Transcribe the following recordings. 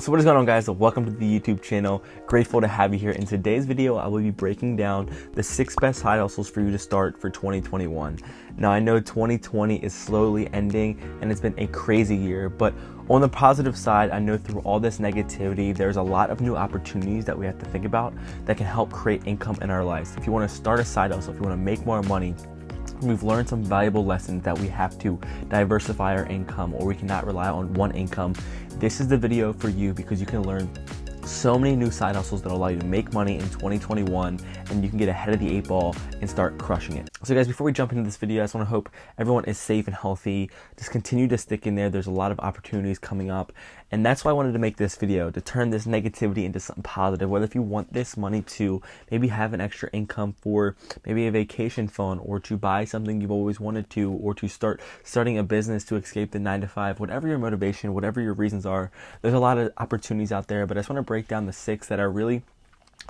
So what is going on, guys? Welcome to the YouTube channel. Grateful to have you here. In today's video, I will be breaking down the 6 best side hustles for you to start for 2021. Now, I know 2020 is slowly ending and it's been a crazy year, but on the positive side, I know through all this negativity, there's a lot of new opportunities that we have to think about that can help create income in our lives. If you want to start a side hustle, if you want to make more money, we've learned some valuable lessons that we have to diversify our income, or we cannot rely on one income. This is the video for you because you can learn so many new side hustles that allow you to make money in 2021, and you can get ahead of the 8 ball and start crushing it. So guys, before we jump into this video, I just want to hope everyone is safe and healthy. Just continue to stick in there. There's a lot of opportunities coming up, and that's why I wanted to make this video, to turn this negativity into something positive. Whether if you want this money to maybe have an extra income for maybe a vacation fund, or to buy something you've always wanted to, or to starting a business to escape the 9-to-5, whatever your motivation, whatever your reasons are, there's a lot of opportunities out there. But I just want to break down the 6 that I really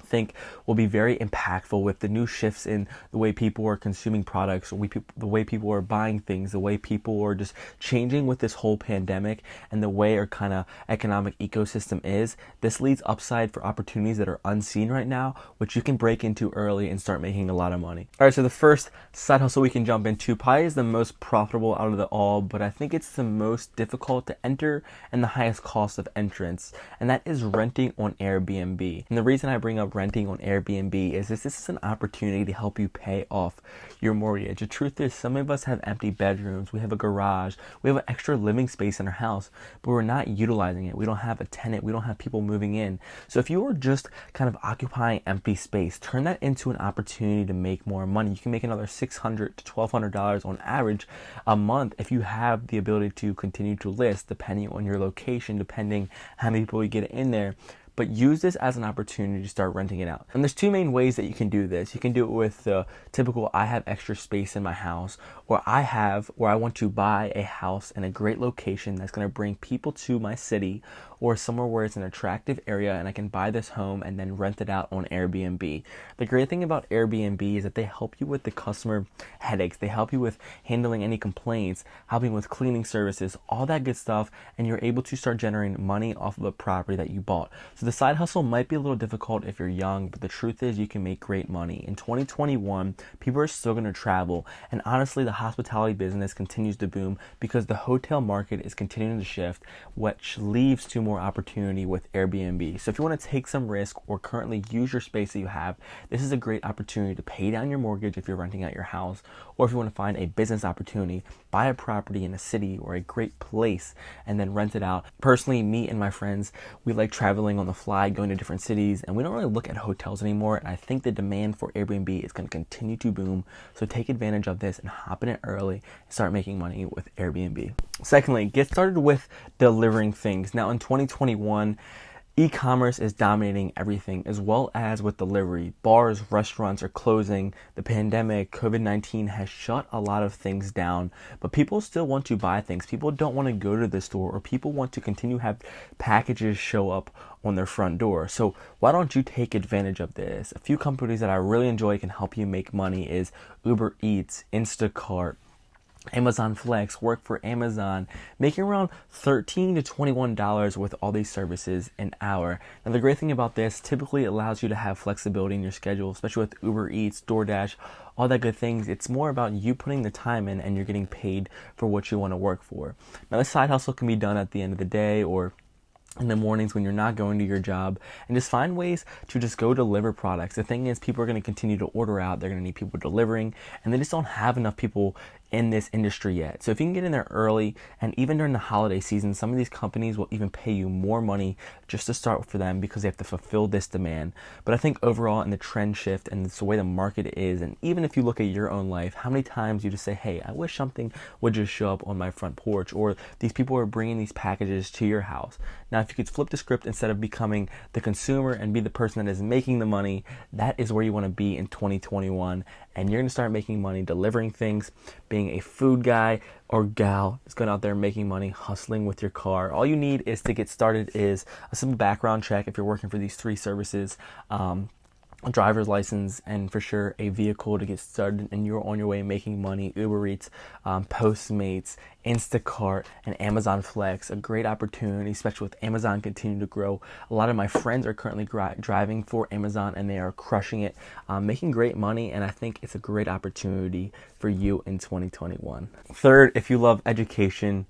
think will be very impactful with the new shifts in the way people are consuming products, the way people are buying things, the way people are just changing with this whole pandemic, and the way our kind of economic ecosystem is. This leads upside for opportunities that are unseen right now, which you can break into early and start making a lot of money. All right, so the first side hustle we can jump into probably is the most profitable out of the all, but I think it's the most difficult to enter and the highest cost of entrance, and that is renting on Airbnb. And the reason I bring up renting on Airbnb is this is an opportunity to help you pay off your mortgage. The truth is, some of us have empty bedrooms, we have a garage, we have an extra living space in our house, but we're not utilizing it. We don't have a tenant, we don't have people moving in. So if you are just kind of occupying empty space, turn that into an opportunity to make more money. You can make another $600 to $1,200 on average a month if you have the ability to continue to list, depending on your location, depending how many people you get in there. But use this as an opportunity to start renting it out. And there's 2 main ways that you can do this. You can do it with the typical, I have extra space in my house, or I want to buy a house in a great location that's going to bring people to my city, or somewhere where it's an attractive area and I can buy this home and then rent it out on Airbnb. The great thing about Airbnb is that they help you with the customer headaches. They help you with handling any complaints, helping with cleaning services, all that good stuff, and you're able to start generating money off of a property that you bought. So the side hustle might be a little difficult if you're young, but the truth is you can make great money. In 2021, people are still going to travel, and honestly, the hospitality business continues to boom because the hotel market is continuing to shift, which leads to more opportunity with Airbnb. So if you want to take some risk or currently use your space that you have, this is a great opportunity to pay down your mortgage if you're renting out your house, or if you want to find a business opportunity, buy a property in a city or a great place and then rent it out. Personally, me and my friends, we like traveling on the fly, going to different cities, and we don't really look at hotels anymore. And I think the demand for Airbnb is going to continue to boom. So take advantage of this and hop in it early and start making money with Airbnb. Secondly, get started with delivering things. Now in 2021, e-commerce is dominating everything, as well as with delivery. Bars, restaurants are closing. The pandemic, COVID-19 has shut a lot of things down, but people still want to buy things. People don't want to go to the store, or people want to continue to have packages show up on their front door. So why don't you take advantage of this? A few companies that I really enjoy can help you make money is Uber Eats, Instacart, Amazon Flex, work for Amazon, making around $13 to $21 with all these services an hour. Now the great thing about this, typically allows you to have flexibility in your schedule, especially with Uber Eats, DoorDash, all that good things. It's more about you putting the time in and you're getting paid for what you want to work for. Now this side hustle can be done at the end of the day or in the mornings when you're not going to your job, and just find ways to just go deliver products. The thing is, people are going to continue to order out. They're going to need people delivering, and they just don't have enough people in this industry yet. So if you can get in there early, and even during the holiday season, some of these companies will even pay you more money just to start for them because they have to fulfill this demand. But I think overall, in the trend shift and it's the way the market is, and even if you look at your own life, how many times you just say, hey, I wish something would just show up on my front porch, or these people are bringing these packages to your house. Now, if you could flip the script, instead of becoming the consumer and be the person that is making the money, that is where you want to be in 2021. And you're going to start making money delivering things, being a food guy or gal is going out there making money, hustling with your car. All you need is to get started is a simple background check if you're working for these 3 services. a driver's license and for sure a vehicle to get started, and you're on your way making money. Uber Eats, Postmates, Instacart, and Amazon Flex, a great opportunity, especially with Amazon continuing to grow. A lot of my friends are currently driving for Amazon and they are crushing it, making great money, and I think it's a great opportunity for you in 2021. Third, if you love education,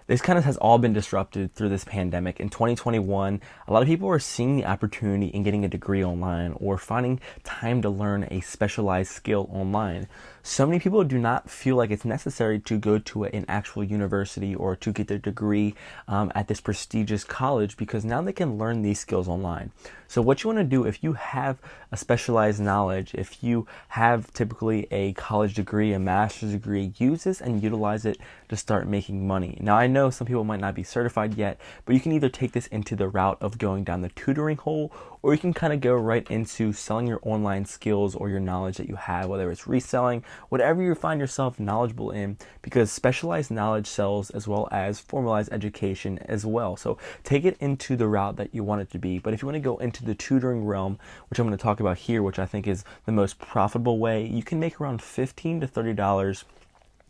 this kind of has all been disrupted through this pandemic. In 2021, a lot of people are seeing the opportunity in getting a degree online or finding time to learn a specialized skill online. So many people do not feel like it's necessary to go to an actual university or to get their degree at this prestigious college, because now they can learn these skills online. So what you want to do, if you have a specialized knowledge, if you have typically a college degree, a master's degree, use this and utilize it to start making money. Now, I know some people might not be certified yet, but you can either take this into the route of going down the tutoring hole, or you can kind of go right into selling your online skills or your knowledge that you have, whether it's reselling, whatever you find yourself knowledgeable in, because specialized knowledge sells as well as formalized education as well. So take it into the route that you want it to be. But if you want to go into the tutoring realm, which I'm going to talk about here, which I think is the most profitable way, you can make around $15 to $30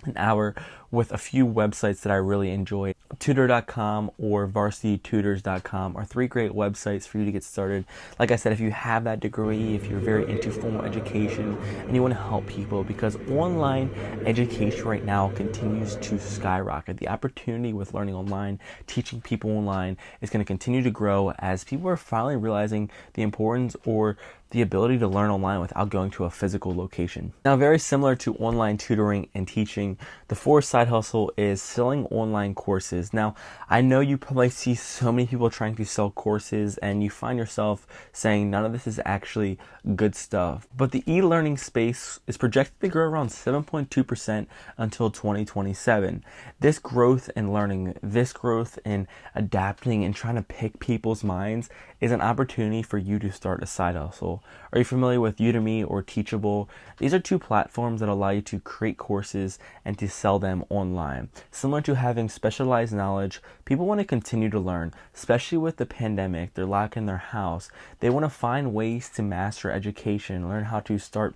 an hour with a few websites that I really enjoy. Tutor.com or varsitytutors.com are three great websites for you to get started. Like I said, if you have that degree, if you're very into formal education and you want to help people, because online education right now continues to skyrocket. The opportunity with learning online, teaching people online is going to continue to grow as people are finally realizing the importance or the ability to learn online without going to a physical location. Now, very similar to online tutoring and teaching, the fourth side hustle is selling online courses. Now, I know you probably see so many people trying to sell courses and you find yourself saying none of this is actually good stuff. But the e-learning space is projected to grow around 7.2% until 2027. This growth in learning, this growth in adapting and trying to pick people's minds is an opportunity for you to start a side hustle. Are you familiar with Udemy or Teachable? These are two platforms that allow you to create courses and to sell them online. Similar to having specialized knowledge, people want to continue to learn, especially with the pandemic. They're locked in their house. They want to find ways to master education, learn how to start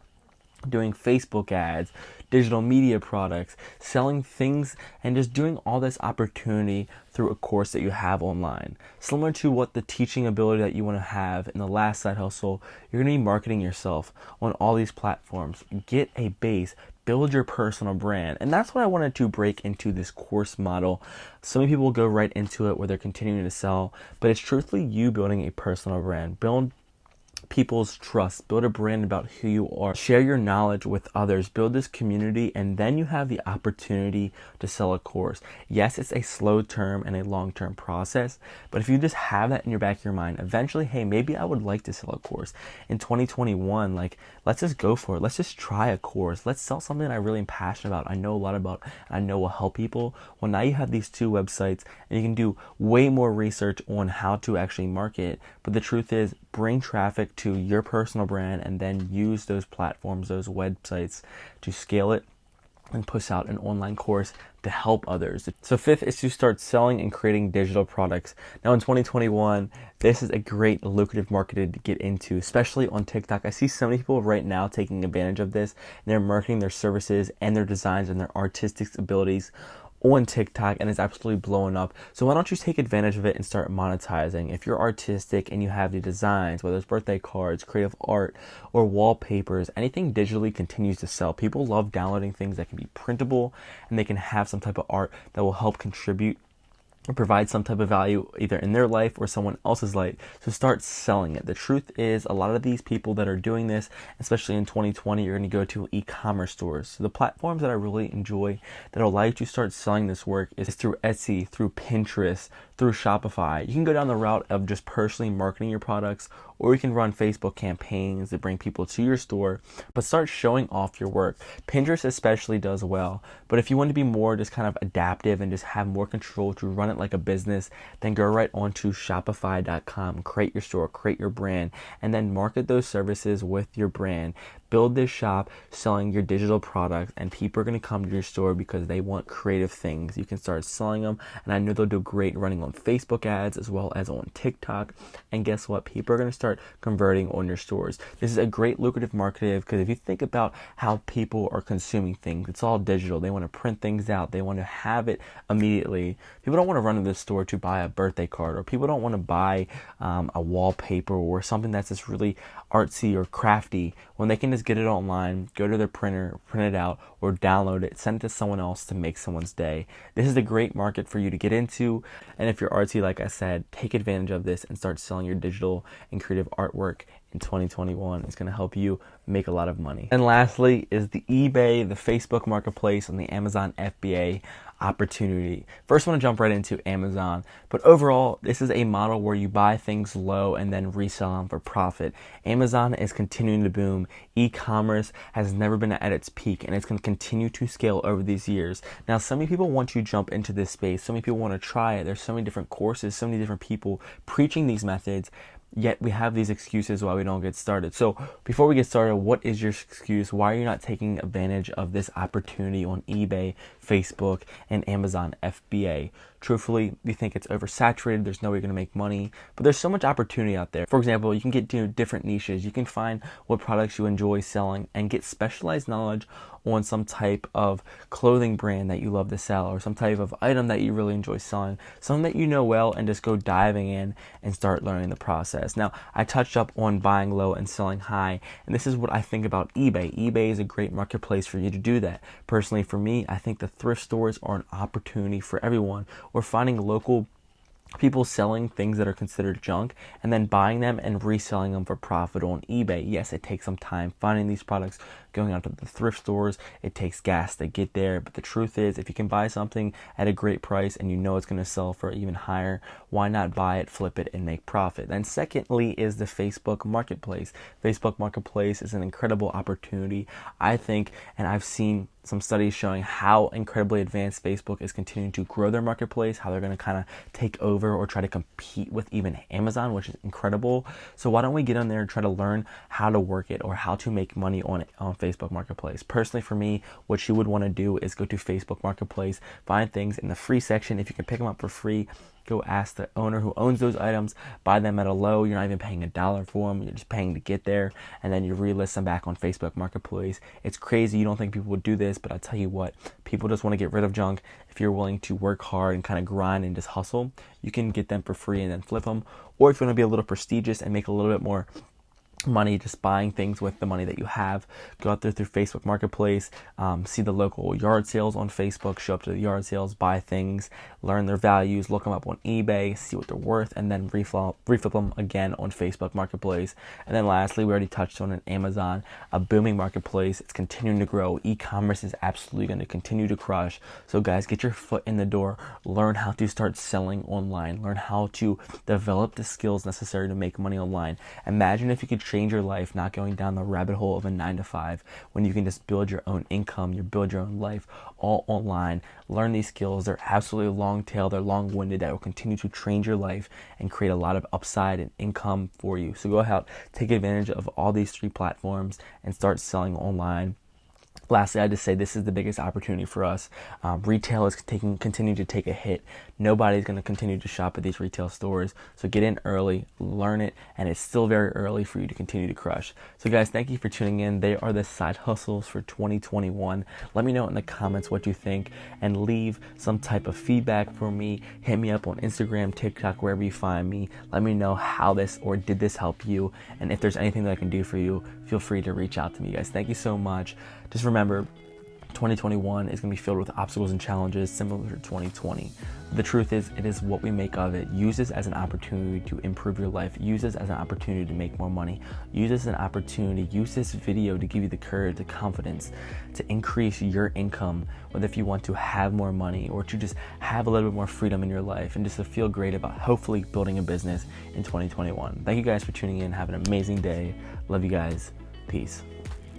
doing Facebook ads, digital media products, selling things, and just doing all this opportunity through a course that you have online. Similar to what the teaching ability that you want to have in the last side hustle, you're going to be marketing yourself on all these platforms. Get a base, build your personal brand. And that's what I wanted to break into this course model. So many people go right into it where they're continuing to sell, but it's truthfully you building a personal brand. Build people's trust, build a brand about who you are, share your knowledge with others, build this community, and then you have the opportunity to sell a course. Yes, it's a slow term and a long-term process, but if you just have that in your back of your mind, eventually, hey, maybe I would like to sell a course in 2021. Like, let's just go for it. Let's just try a course. Let's sell something I really am passionate about, I know a lot about, and I know will help people. Well, now you have these two websites and you can do way more research on how to actually market. But the truth is, bring traffic to your personal brand and then use those platforms, those websites to scale it and push out an online course to help others. So fifth is to start selling and creating digital products. Now in 2021, this is a great lucrative market to get into, especially on TikTok. I see so many people right now taking advantage of this, and they're marketing their services and their designs and their artistic abilities on TikTok, and it's absolutely blowing up. So why don't you take advantage of it and start monetizing? If you're artistic and you have the designs, whether it's birthday cards, creative art, or wallpapers, anything digitally continues to sell. People love downloading things that can be printable and they can have some type of art that will help contribute or provide some type of value either in their life or someone else's life. So start selling it. The truth is, a lot of these people that are doing this, especially in 2020, you're going to go to e-commerce stores. So the platforms that I really enjoy that allow you to start selling this work is through Etsy, through Pinterest, through Shopify. You can go down the route of just personally marketing your products, or you can run Facebook campaigns that bring people to your store, but start showing off your work. Pinterest especially does well, but if you want to be more just kind of adaptive and just have more control to run it like a business, then go right onto Shopify.com, create your store, create your brand, and then market those services with your brand. build this shop selling your digital products, and people are going to come to your store because they want creative things. You can start selling them, and I know they'll do great running on Facebook ads as well as on TikTok. And guess what? People are going to start converting on your stores. This is a great lucrative market because if you think about how people are consuming things, it's all digital. They want to print things out. They want to have it immediately. People don't want to run to the store to buy a birthday card, or people don't want to buy a wallpaper or something that's just really artsy or crafty when they can just get it online, go to their printer, print it out, or download it, send it to someone else to make someone's day. This is a great market for you to get into, and if you're artsy, like I said, take advantage of this and start selling your digital and creative artwork in 2021. It's going to help you make a lot of money. And lastly is the eBay, the Facebook marketplace, and the Amazon FBA opportunity. First, I want to jump right into Amazon, but overall, this is a model where you buy things low and then resell them for profit. Amazon is continuing to boom. E-commerce has never been at its peak, and it's going to continue to scale over these years. Now, so many people want to jump into this space. So many people want to try it. There's so many different courses, so many different people preaching these methods, yet we have these excuses why we don't get started. So before we get started, what is your excuse? Why are you not taking advantage of this opportunity on eBay, Facebook, and Amazon FBA? Truthfully, we think it's oversaturated. There's no way you're going to make money, but there's so much opportunity out there. For example, you can get to different niches. You can find what products you enjoy selling and get specialized knowledge on some type of clothing brand that you love to sell, or some type of item that you really enjoy selling, something that you know well, and just go diving in and start learning the process. Now, I touched up on buying low and selling high, and this is what I think about eBay. eBay is a great marketplace for you to do that. Personally, for me, I think the thrift stores are an opportunity for everyone. We're finding local people selling things that are considered junk and then buying them and reselling them for profit on eBay. Yes, it takes some time finding these products, going out to the thrift stores. It takes gas to get there, but the truth is, if you can buy something at a great price and you know it's going to sell for even higher, why not buy it, flip it, and make profit? Then secondly is the Facebook marketplace. Facebook marketplace is an incredible opportunity, I think, and I've seen some studies showing how incredibly advanced Facebook is continuing to grow their marketplace, how they're going to kind of take over or try to compete with even Amazon, which is incredible. So why don't we get on there and try to learn how to work it or how to make money on it on Facebook marketplace? Personally, for me, what you would want to do is go to Facebook marketplace, find things in the free section. If you can pick them up for free, go ask the owner who owns those items, buy them at a low. You're not even paying $1 for them. You're just paying to get there, and then you relist them back on Facebook Marketplace. It's crazy. You don't think people would do this, but I'll tell you what, people just want to get rid of junk. If you're willing to work hard and kind of grind and just hustle, you can get them for free and then flip them. Or if you want to be a little prestigious and make a little bit more money just buying things with the money that you have, go out there through Facebook Marketplace, see the local yard sales on Facebook, show up to the yard sales, buy things, learn their values, look them up on eBay, see what they're worth, and then reflip them again on Facebook Marketplace. And then lastly, we already touched on an Amazon, a booming marketplace. It's continuing to grow. E-commerce is absolutely going to continue to crush. So guys, get your foot in the door, learn how to start selling online, learn how to develop the skills necessary to make money online. Imagine if you could change your life, not going down the rabbit hole of a 9-to-5, when you can just build your own income, you build your own life all online. Learn these skills. They're absolutely long tail, they're long-winded, that will continue to change your life and create a lot of upside and income for you. So go out, take advantage of all these 3 platforms and start selling online. Lastly, I just say this is the biggest opportunity for us. Retail is continuing to take a hit. Nobody's going to continue to shop at these retail stores. So get in early, learn it, and it's still very early for you to continue to crush. So guys, thank you for tuning in. They are the side hustles for 2021. Let me know in the comments what you think and leave some type of feedback for me. Hit me up on Instagram, TikTok, wherever you find me. Let me know how this or did this help you. And if there's anything that I can do for you, feel free to reach out to me, guys. Thank you so much. Just remember, 2021 is going to be filled with obstacles and challenges similar to 2020. The truth is, it is what we make of it. Use this as an opportunity to improve your life. Use this as an opportunity to make more money. Use this as an opportunity. Use this video to give you the courage, the confidence to increase your income, whether if you want to have more money or to just have a little bit more freedom in your life and just to feel great about hopefully building a business in 2021. Thank you guys for tuning in. Have an amazing day. Love you guys. Peace.